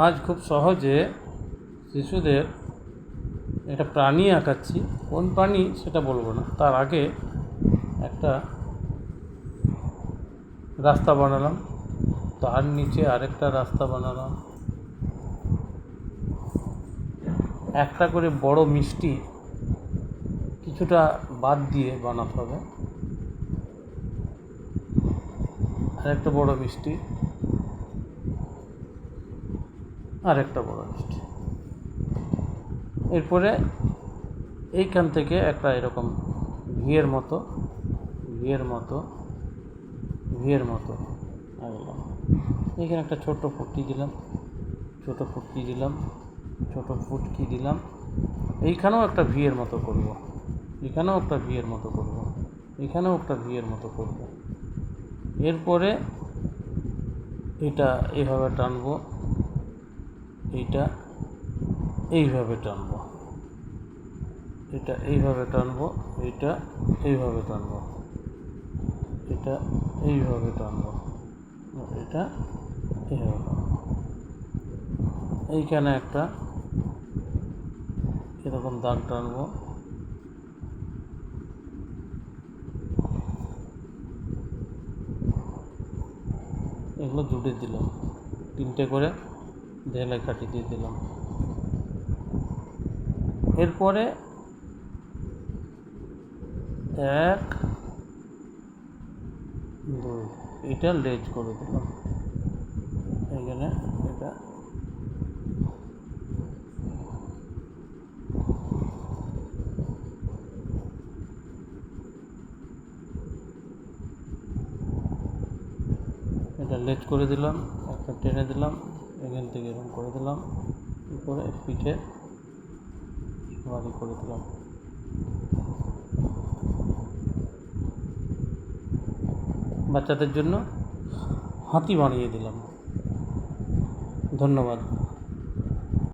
আজ খুব সহজে শিশুদের একটা প্রাণী আঁকাচ্ছি। কোন প্রাণী সেটা বলবো না, তার আগে একটা রাস্তা বানালাম, তার নিচে আরেকটা রাস্তা বানালাম, একটা করে বড় মিষ্টি কিছুটা বাদ দিয়ে বানাতে হবে, আরেকটা বড় মিষ্টি, আরেকটা বড় মিষ্টি। এরপরে এইখান থেকে একটা এরকম ভিয়ের মতো আঁকলাম। এইখানে একটা ছোট ফুটকি দিলাম, ছোট ফুটকি দিলাম। এইখানেও একটা ভিয়ের মতো করব, এখানেও একটা ভিয়ের মতো করব, এখানেও একটা ভিয়ের মতো করব। এরপরে এটা এইভাবে টানবো, এইটা এইভাবে টানবো, এটা এইভাবে টানবো, এটা এইভাবে টানবো, এটা এইভাবে টানবো, এটা এইভাবে টানবো। এইখানে একটা এরকম দাগ টানবো, এগুলো জুড়ে দিলাম, 3টে করে দেয়ালে কাটি দিয়ে দিলাম। এরপরে 1 2 এটা লেজ করে দিলাম। এইখানে এটা লেজ করে দিলাম, একটা টেনে দিলাম, এখান থেকে এরকম করে দিলাম, উপরে পিঠে বাড়ি করে দিলাম। বাচ্চাদের জন্য হাতি বানিয়ে দিলাম। ধন্যবাদ।